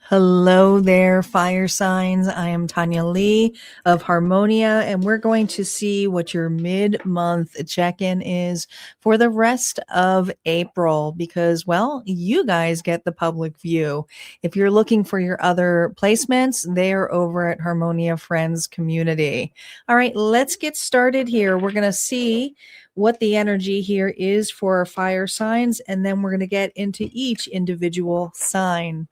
Hello there, fire signs. I am Tanya Lee of Harmonia, and we're going to see what your mid-month check-in is for the rest of April because, well, you guys get the public view. If you're looking for your other placements, they're over at Harmonia Friends Community. All right, let's get started here. We're going to see what the energy here is for our fire signs, and then we're going to get into each individual sign.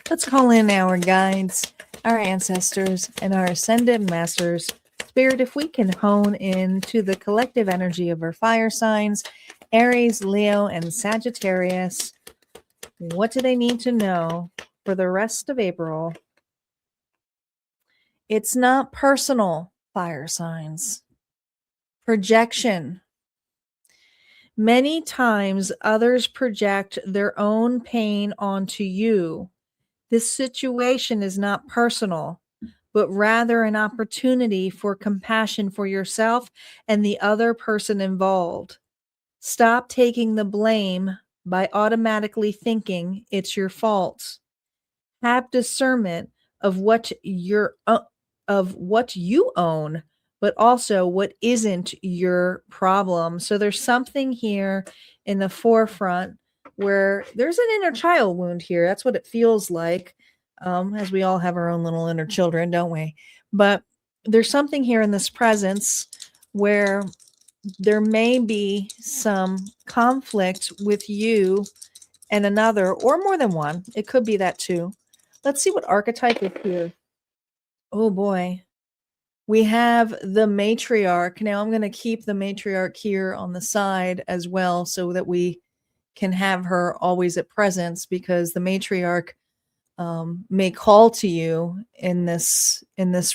Let's call in our guides, our ancestors, and our ascended masters. Spirit, if we can hone in to the collective energy of our fire signs, Aries, Leo, and Sagittarius, what do they need to know for the rest of April? It's not personal, fire signs. Projection. Many times others project their own pain onto you. This situation is not personal, but rather an opportunity for compassion for yourself and the other person involved. Stop taking the blame by automatically thinking it's your fault. Have discernment of what you own, but also what isn't your problem. So there's something here in the forefront where there's an inner child wound here. That's what it feels like, as we all have our own little inner children, don't we? But there's something here in this presence where there may be some conflict with you and another, or more than one. It could be that too. Let's see what archetype is here. Oh boy. We have the matriarch. Now I'm going to keep the matriarch here on the side as well so that we can have her always at presence, because the matriarch may call to you in this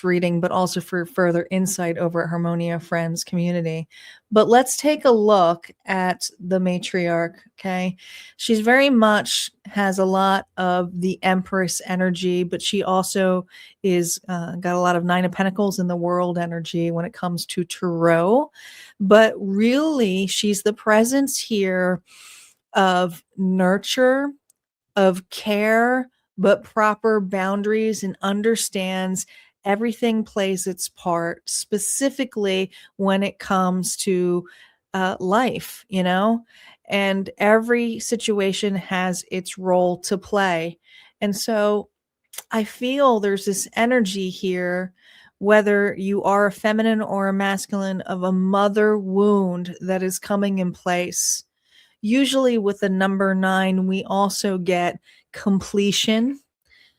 reading, but also for further insight over at Harmonia Friends Community. But let's take a look at the matriarch. Okay, she's very much has a lot of the Empress energy, but she also is got a lot of Nine of Pentacles in the world energy when it comes to tarot. But really, she's the presence here of nurture, of care, but proper boundaries, and understands everything plays its part, specifically when it comes to life, and every situation has its role to play. And so I feel there's this energy here, whether you are a feminine or a masculine, of a mother wound that is coming in place. Usually with the number 9, we also get completion.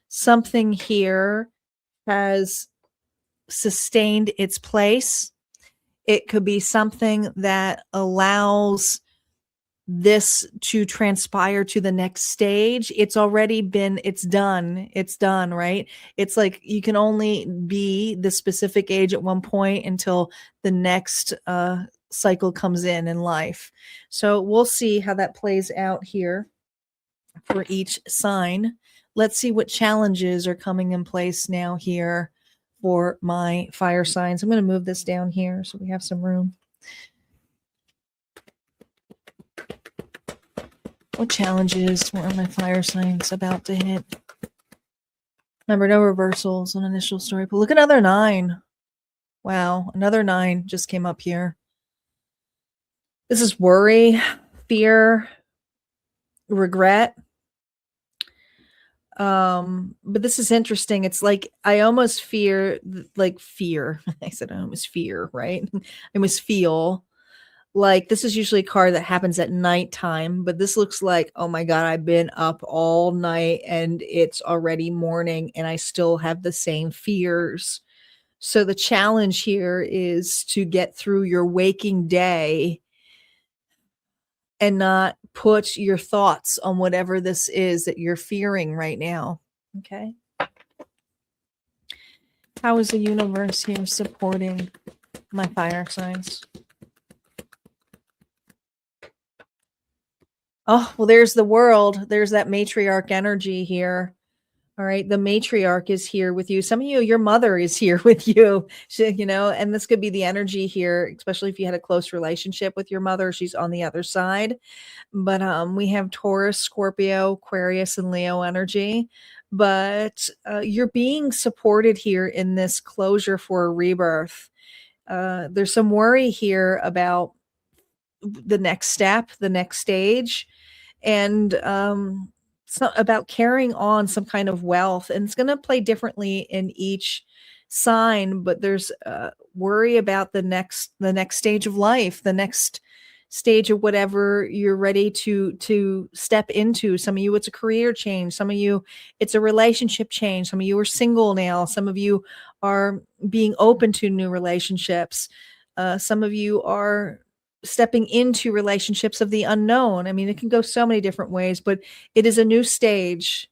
Something here has sustained its place. It could be something that allows this to transpire to the next stage. It's done, right? It's like you can only be the specific age at one point until the next cycle comes in life. So we'll see how that plays out here for each sign. Let's see what challenges are coming in place now here for my fire signs. I'm going to move this down here so we have some room. What challenges were my fire signs about to hit? Remember, no reversals on initial story. But look, another 9. Wow, another 9 just came up here. This is worry, fear, regret. But this is interesting. It's like I almost fear. I said I almost fear, right? I almost feel like this is usually a card that happens at nighttime, but this looks like, oh my God, I've been up all night and it's already morning and I still have the same fears. So the challenge here is to get through your waking day and not put your thoughts on whatever this is that you're fearing right now. Okay. How is the universe here supporting my fire signs? Oh, well, there's the world. There's that matriarch energy here. All right. The matriarch is here with you. Some of you, your mother is here with you, and this could be the energy here, especially if you had a close relationship with your mother. She's on the other side. But we have Taurus, Scorpio, Aquarius, and Leo energy. but you're being supported here in this closure for a rebirth. There's some worry here about the next step, the next stage, and it's not about carrying on some kind of wealth, and it's going to play differently in each sign, but there's worry about the next stage of life, the next stage of whatever you're ready to step into. Some of you it's a career change, some of you it's a relationship change, some of you are single now, some of you are being open to new relationships, some of you are stepping into relationships of the unknown. I mean, it can go so many different ways, but it is a new stage.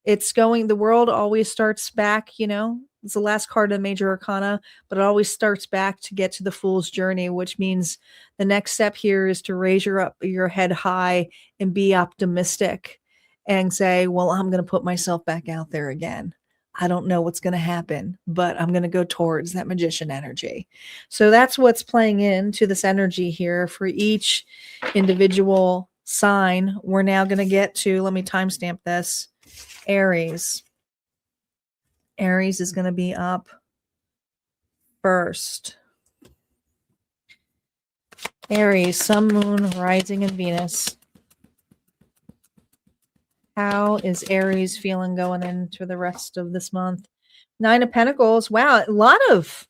It's going, the world always starts back, it's the last card of the major arcana, but it always starts back to get to the fool's journey, which means the next step here is to raise your head high and be optimistic and say, well, I'm going to put myself back out there again. I don't know what's going to happen, but I'm going to go towards that magician energy. So that's what's playing into this energy here for each individual sign. We're now going to get to, let me timestamp this, Aries. Aries is going to be up first. Aries, Sun, Moon, Rising, and Venus. How is Aries feeling going into the rest of this month? Nine of Pentacles. Wow, a lot of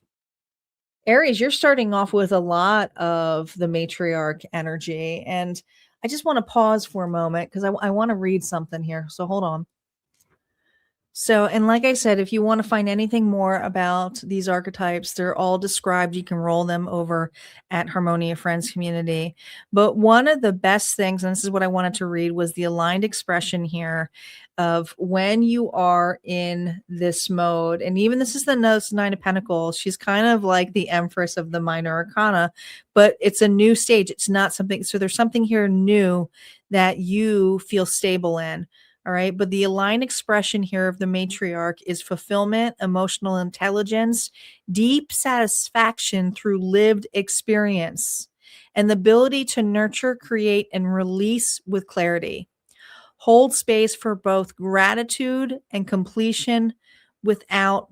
Aries, you're starting off with a lot of the matriarch energy. And I just want to pause for a moment because I want to read something here. So hold on. So, and like I said, if you want to find anything more about these archetypes, they're all described. You can roll them over at Harmonia Friends Community. But one of the best things, and this is what I wanted to read, was the aligned expression here of when you are in this mode. And even this is the Nine of Pentacles. She's kind of like the Empress of the minor arcana, but it's a new stage. It's not something. So there's something here new that you feel stable in. All right. But the aligned expression here of the matriarch is fulfillment, emotional intelligence, deep satisfaction through lived experience, and the ability to nurture, create, and release with clarity. Hold space for both gratitude and completion without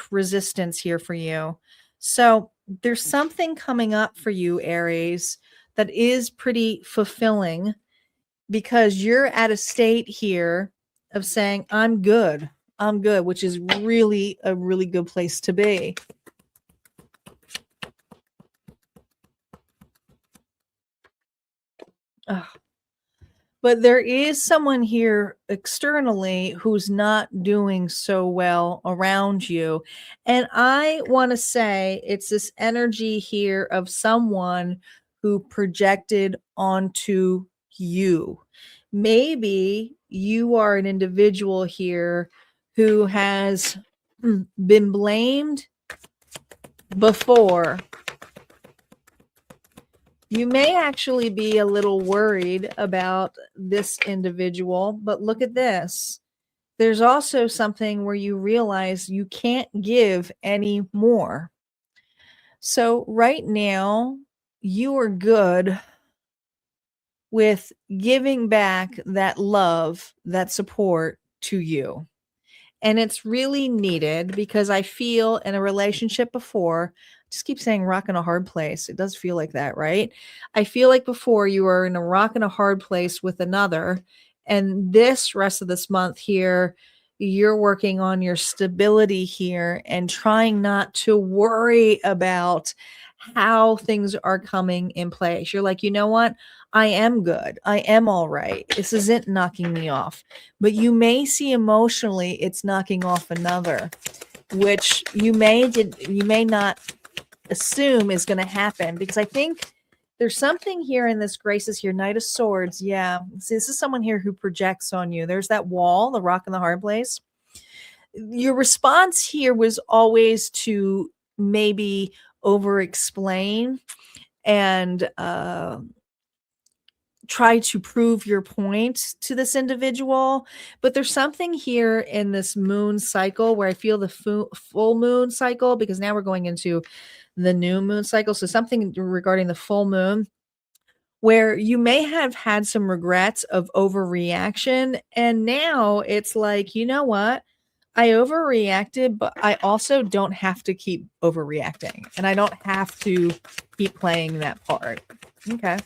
resistance here for you. So there's something coming up for you, Aries, that is pretty fulfilling, because you're at a state here of saying, I'm good, which is really a really good place to be. Ugh. But there is someone here externally who's not doing so well around you. And I want to say it's this energy here of someone who projected onto you. Maybe you are an individual here who has been blamed before. You may actually be a little worried about this individual, but look at this. There's also something where you realize you can't give any more. So right now, you are good with giving back that love, that support to you. And it's really needed, because I feel in a relationship before, just keep saying rock in a hard place. It does feel like that, right? I feel like before you were in a rock and a hard place with another. And this rest of this month here, you're working on your stability here and trying not to worry about how things are coming in place. You're like, you know what? I am good. I am all right. This isn't knocking me off. But you may see emotionally it's knocking off another, which you may not assume is going to happen, because I think there's something here in this Graces here, Knight of Swords. Yeah. See, this is someone here who projects on you. There's that wall, the rock in the hard place. Your response here was always to maybe over explain and try to prove your point to this individual. But there's something here in this moon cycle where I feel the full moon cycle, because now we're going into the new moon cycle. So something regarding the full moon where you may have had some regrets of overreaction. And now it's like, you know what? I overreacted, but I also don't have to keep overreacting. And I don't have to keep playing that part. Okay.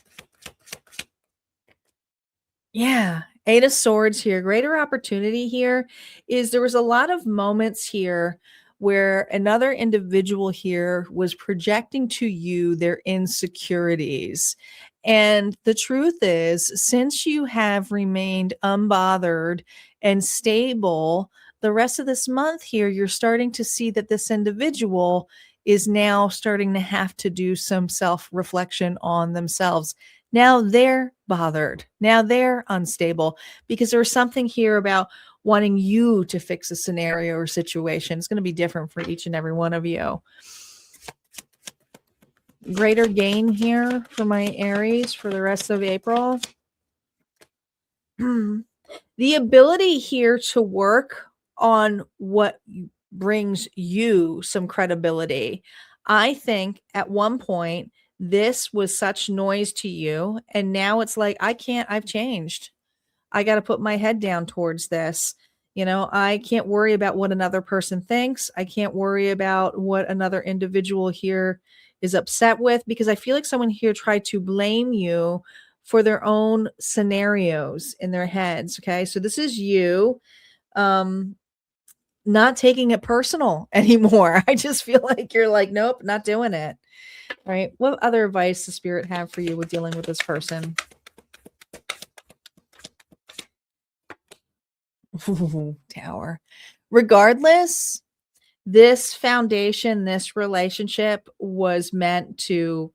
Yeah. Eight of Swords here. Greater opportunity here is there was a lot of moments here where another individual here was projecting to you their insecurities. And the truth is, since you have remained unbothered and stable, the rest of this month here, you're starting to see that this individual is now starting to have to do some self reflection on themselves. Now they're bothered. Now they're unstable because there's something here about wanting you to fix a scenario or situation. It's going to be different for each and every one of you. Greater gain here for my Aries for the rest of April. The ability here to work on what brings you some credibility. I think at one point, this was such noise to you. And now it's like, I've changed. I got to put my head down towards this. I can't worry about what another person thinks. I can't worry about what another individual here is upset with, because I feel like someone here tried to blame you for their own scenarios in their heads. Okay. So this is you not taking it personal anymore. I just feel like you're like, nope, not doing it. All right. What other advice does Spirit have for you with dealing with this person? Ooh, Tower. Regardless, this foundation, this relationship was meant to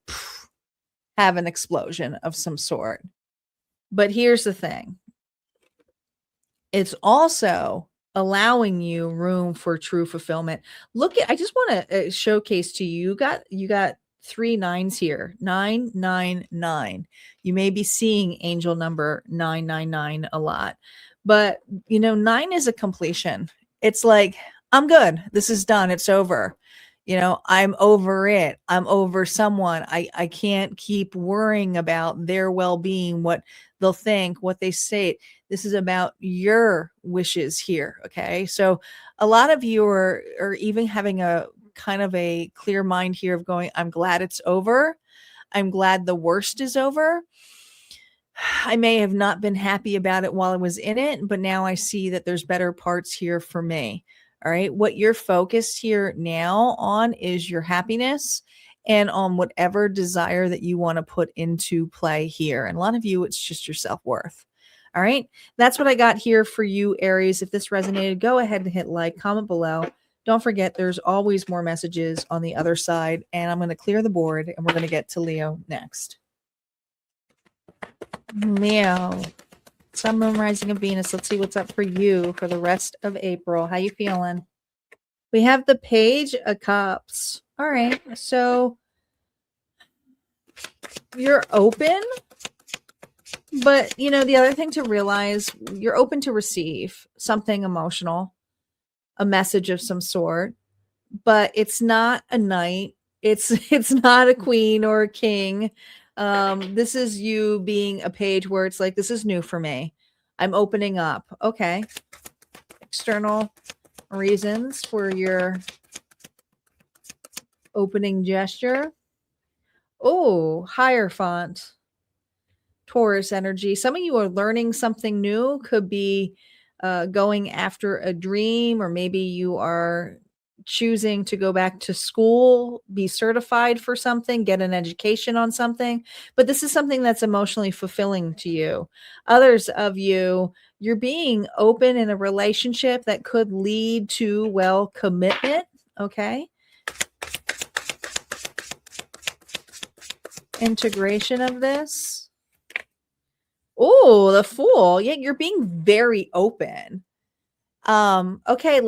have an explosion of some sort. But here's the thing. It's also allowing you room for true fulfillment. I just want to showcase to you, you got 3 9s here. 999. You may be seeing angel number 999 a lot. But 9 is a completion. It's like, I'm good. This is done. It's over. I'm over it. I'm over someone. I can't keep worrying about their well-being, what they'll think, what they say. This is about your wishes here. Okay. So a lot of you are even having a kind of a clear mind here of going, I'm glad it's over. I'm glad the worst is over. I may have not been happy about it while I was in it, but now I see that there's better parts here for me. All right. What you're focused here now on is your happiness and on whatever desire that you want to put into play here. And a lot of you, it's just your self-worth. All right. That's what I got here for you, Aries. If this resonated, go ahead and hit like, comment below. Don't forget, there's always more messages on the other side. And I'm going to clear the board and we're going to get to Leo next. Leo, Sun, Moon, Rising, and Venus. Let's see what's up for you for the rest of April. How you feeling? We have the Page of Cups. All right. So you're open, but the other thing to realize, you're open to receive something emotional, a message of some sort, but it's not a knight. It's not a queen or a king. This is you being a page where it's like, this is new for me. I'm opening up. Okay. External reasons for your opening gesture. Oh, Hierophant. Taurus energy. Some of you are learning something new. Could be going after a dream, or maybe you are choosing to go back to school, be certified for something, get an education on something. But this is something that's emotionally fulfilling to you. Others of you, you're being open in a relationship that could lead to, commitment. Okay. Integration of this. Oh, the Fool. Yeah, you're being very open. Okay,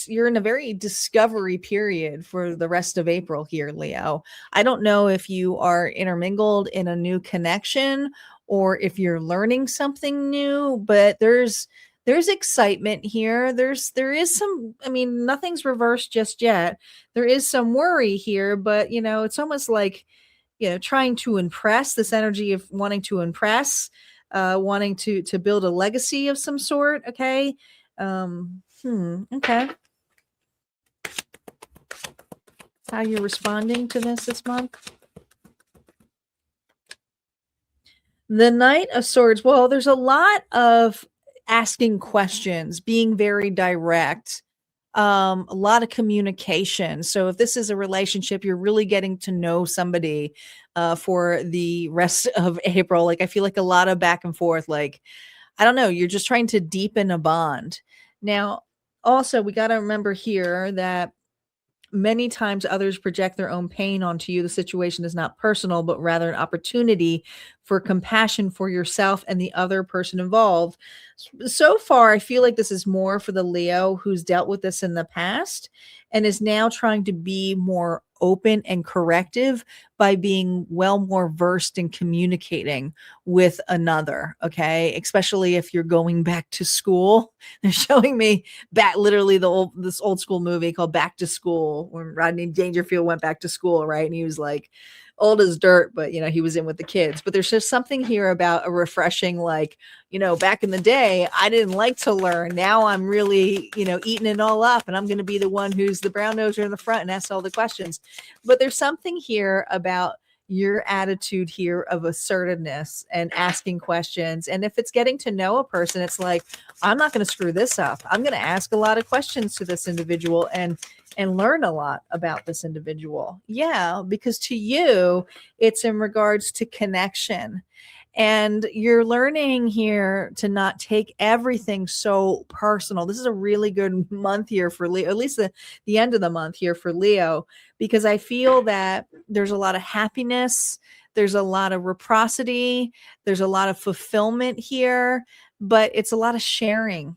you're in a very discovery period for the rest of April here, Leo. I don't know if you are intermingled in a new connection or if you're learning something new, but there's excitement here. There is some, nothing's reversed just yet. There is some worry here, but it's almost like trying to impress, this energy of wanting to impress, wanting to build a legacy of some sort. Okay. Okay. How you're responding to this month? The Knight of Swords. Well, there's a lot of asking questions, being very direct, a lot of communication. So if this is a relationship, you're really getting to know somebody for the rest of April. Like I feel like a lot of back and forth. Like I don't know, you're just trying to deepen a bond. Now, also we got to remember here that many times others project their own pain onto you. The situation is not personal, but rather an opportunity for compassion for yourself and the other person involved. So far, I feel like this is more for the Leo who's dealt with this in the past and is now trying to be more open and corrective by being well more versed in communicating with another. Okay. Especially if you're going back to school. They're showing me back literally this old school movie called Back to School when Rodney Dangerfield went back to school, right? And he was like old as dirt, but he was in with the kids. But there's just something here about a refreshing, like, back in the day, I didn't like to learn. Now I'm really, eating it all up, and I'm going to be the one who's the brown noser in the front and asks all the questions. But there's something here about your attitude here of assertiveness and asking questions. And if it's getting to know a person, it's like, I'm not going to screw this up. I'm going to ask a lot of questions to this individual and learn a lot about this individual. Yeah, because to you, it's in regards to connection. And you're learning here to not take everything so personal. This is a really good month here for Leo, at least the end of the month here for Leo, because I feel that there's a lot of happiness, there's a lot of reciprocity, there's a lot of fulfillment here, but it's a lot of sharing.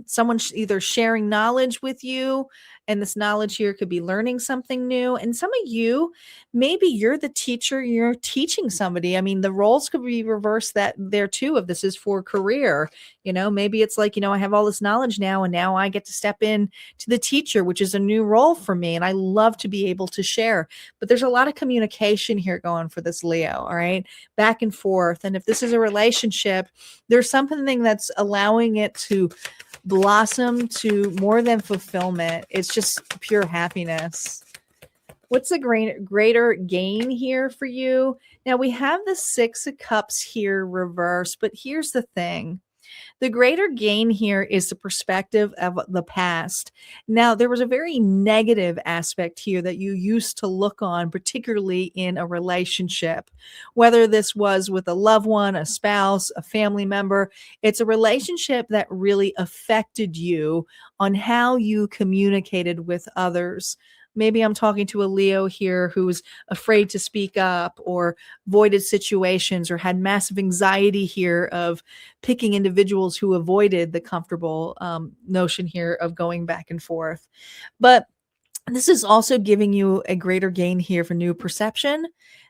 Someone either sharing knowledge with you, and this knowledge here could be learning something new. And some of you, maybe you're the teacher, you're teaching somebody. I mean, the roles could be reversed that there too, if this is for career. Maybe it's like, I have all this knowledge now, and now I get to step in to the teacher, which is a new role for me. And I love to be able to share. But there's a lot of communication here going for this Leo, all right? Back and forth. And if this is a relationship, there's something that's allowing it to blossom to more than fulfillment. It's just pure happiness. What's the greater gain here for you? Now we have the Six of Cups here reversed, but here's the thing. The greater gain here is the perspective of the past. Now, there was a very negative aspect here that you used to look on, particularly in a relationship, whether this was with a loved one, a spouse, a family member. It's a relationship that really affected you on how you communicated with others. Maybe I'm talking to a Leo here who's afraid to speak up or avoided situations or had massive anxiety here of picking individuals who avoided the comfortable notion here of going back and forth. But this is also giving you a greater gain here for new perception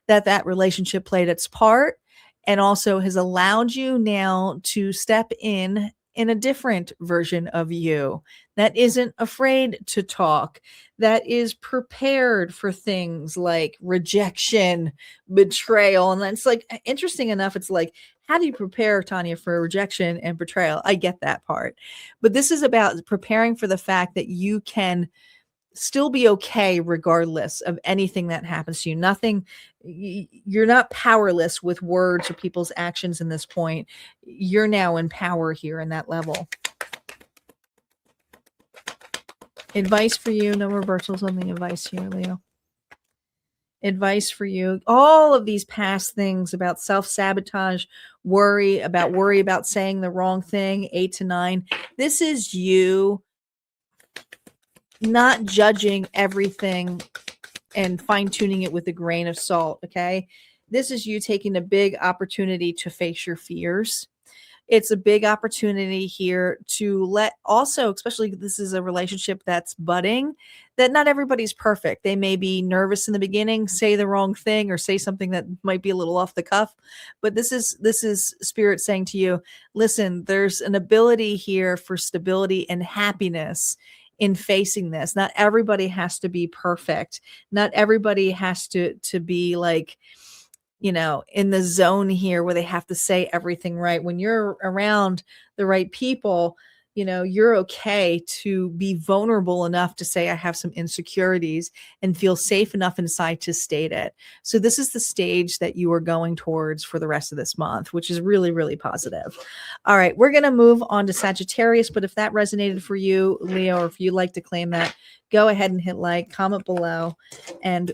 that relationship played its part, and also has allowed you now to step in a different version of you that isn't afraid to talk, that is prepared for things like rejection, betrayal. And it's like, interesting enough, it's like, how do you prepare, Tanya, for rejection and betrayal? I get that part. But this is about preparing for the fact that you can still be okay regardless of anything that happens to you. You're not powerless with words or people's actions in this point. You're now in power here in that level. Advice for you. No reversals on the advice here, Leo. Advice for you. All of these past things about self-sabotage, worry about saying the wrong thing, 8 to 9. This is you not judging everything and fine-tuning it with a grain of salt. Okay. This is you taking a big opportunity to face your fears. It's a big opportunity here to let also, especially this is a relationship that's budding, that not everybody's perfect. They may be nervous in the beginning, say the wrong thing, or say something that might be a little off the cuff. But this is Spirit saying to you, listen, there's an ability here for stability and happiness in facing this. Not everybody has to be perfect. Not everybody has to be like, in the zone here where they have to say everything right. When you're around the right people, you're okay to be vulnerable enough to say, I have some insecurities, and feel safe enough inside to state it. So this is the stage that you are going towards for the rest of this month, which is really, really positive. All right, we're going to move on to Sagittarius, but if that resonated for you, Leo, or if you'd like to claim that, go ahead and hit like, comment below, and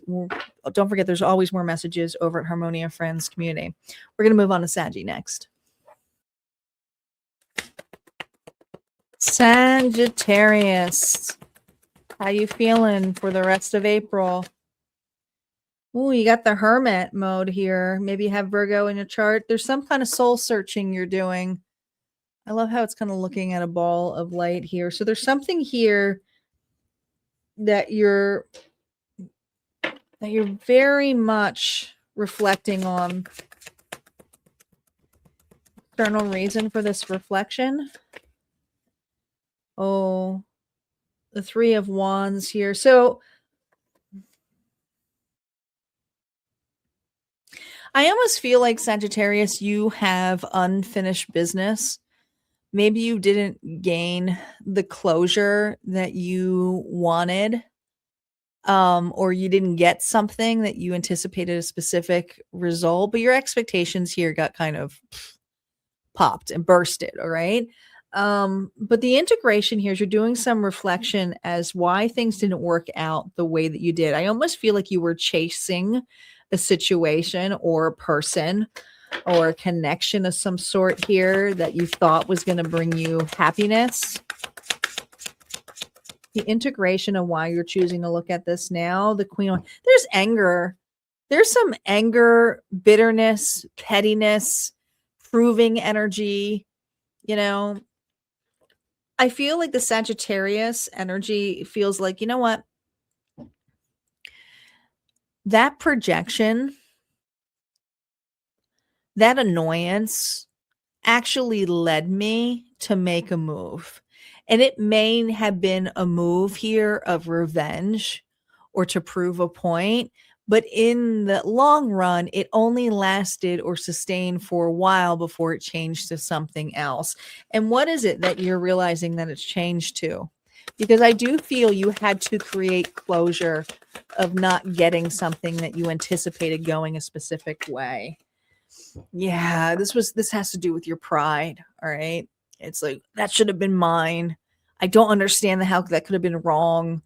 don't forget there's always more messages over at Harmonia Friends Community. We're going to move on to Saggy next. Sagittarius, how you feeling for the rest of April? Ooh, you got the hermit mode here. Maybe you have Virgo in your chart. There's some kind of soul searching you're doing. I love how it's kind of looking at a ball of light here. So there's something here that you're very much reflecting on. External reason for this reflection. Oh, the Three of Wands here. So I almost feel like, Sagittarius, you have unfinished business. Maybe you didn't gain the closure that you wanted, or you didn't get something that you anticipated a specific result, but your expectations here got kind of popped and bursted. All right. But the integration here is you're doing some reflection as why things didn't work out the way that you did. I almost feel like you were chasing a situation or a person or a connection of some sort here that you thought was going to bring you happiness. The integration of why you're choosing to look at this now, the Queen, there's anger. There's some anger, bitterness, pettiness, proving energy. I feel like the Sagittarius energy feels like, you know what? That projection, that annoyance actually led me to make a move. And it may have been a move here of revenge or to prove a point. But in the long run, it only lasted or sustained for a while before it changed to something else. And what is it that you're realizing that it's changed to? Because I do feel you had to create closure of not getting something that you anticipated going a specific way. Yeah, this has to do with your pride. All right. It's like, that should have been mine. I don't understand how that could have been wrong.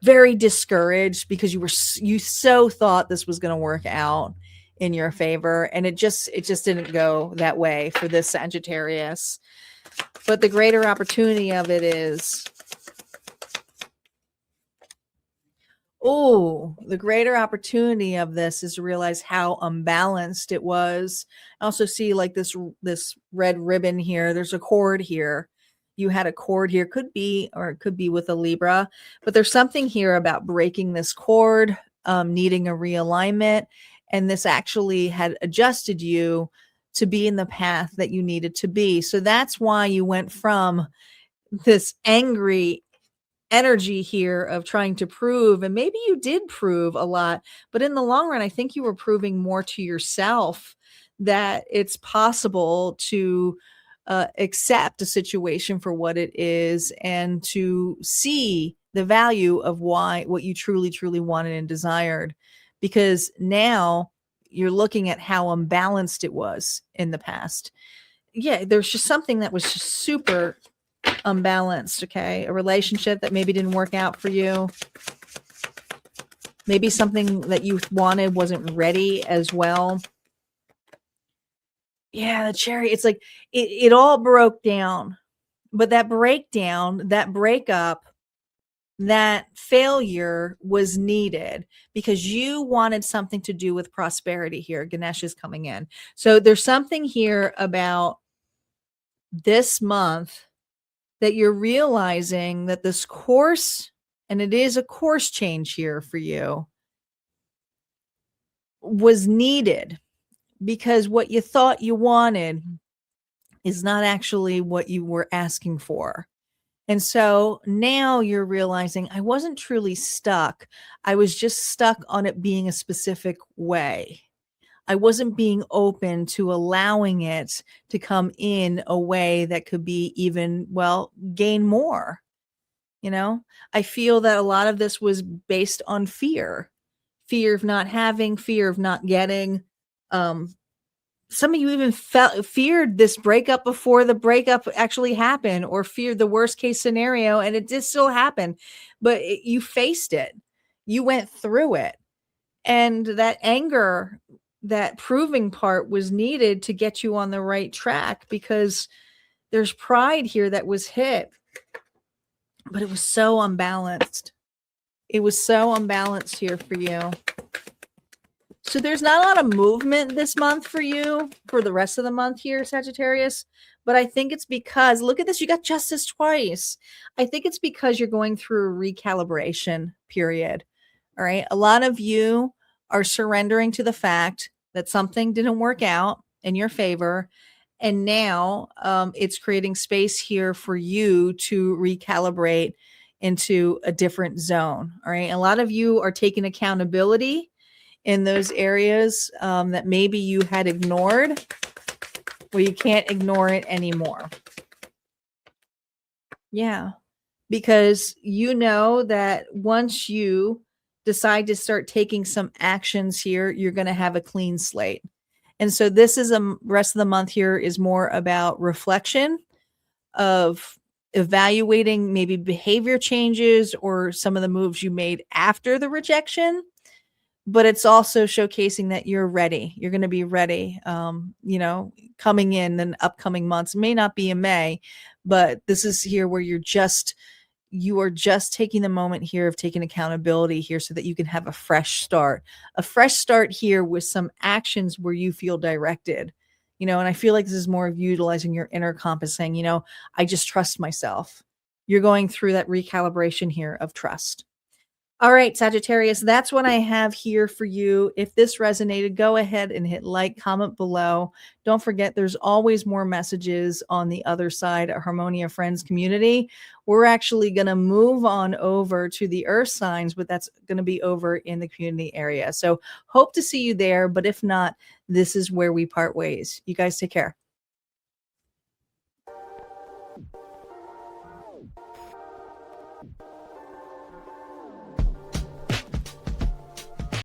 Very discouraged because you so thought this was going to work out in your favor, and it just didn't go that way for this Sagittarius. But the greater opportunity of it is, the greater opportunity of this is to realize how unbalanced it was. I also see like this red ribbon here. There's a cord here. You had a cord here, could be with a Libra, but there's something here about breaking this cord, needing a realignment. And this actually had adjusted you to be in the path that you needed to be. So that's why you went from this angry energy here of trying to prove, and maybe you did prove a lot, but in the long run, I think you were proving more to yourself that it's possible to accept a situation for what it is and to see the value of what you truly, truly wanted and desired. Because now you're looking at how unbalanced it was in the past. Yeah, there's just something that was just super unbalanced. Okay. A relationship that maybe didn't work out for you. Maybe something that you wanted wasn't ready as well. Yeah, the cherry. It's like it all broke down. But that breakdown, that breakup, that failure was needed because you wanted something to do with prosperity here. Ganesh is coming in. So there's something here about this month that you're realizing that this course, and it is a course change here for you, was needed because what you thought you wanted is not actually what you were asking for. And so now you're realizing I wasn't truly stuck. I was just stuck on it being a specific way. I wasn't being open to allowing it to come in a way that could be even, well, gain more. You know, I feel that a lot of this was based on fear of not having, fear of not getting. Um, some of you even feared this breakup before the breakup actually happened, or feared the worst case scenario, and it did still happen, but you faced it, you went through it, and that anger, that proving part was needed to get you on the right track, because there's pride here that was hit, but it was so unbalanced. It was so unbalanced here for you. So there's not a lot of movement this month for you for the rest of the month here, Sagittarius. But I think it's because, look at this, you got justice twice. I think it's because you're going through a recalibration period. All right. A lot of you are surrendering to the fact that something didn't work out in your favor. And now it's creating space here for you to recalibrate into a different zone. All right. A lot of you are taking accountability in those areas that maybe you had ignored, where you can't ignore it anymore. Yeah, because you know that once you decide to start taking some actions here, you're going to have a clean slate. And so this is rest of the month here is more about reflection of evaluating maybe behavior changes or some of the moves you made after the rejection. But it's also showcasing that you're ready. You're going to be ready, coming in the upcoming months. It may not be in May, but this is here where you are just taking the moment here of taking accountability here so that you can have a fresh start here with some actions where you feel directed, and I feel like this is more of utilizing your inner compass, saying, I just trust myself. You're going through that recalibration here of trust. All right, Sagittarius, that's what I have here for you. If this resonated, go ahead and hit like, comment below. Don't forget, there's always more messages on the other side at Harmonia Friends Community. We're actually going to move on over to the earth signs, but that's going to be over in the community area. So hope to see you there. But if not, this is where we part ways. You guys take care.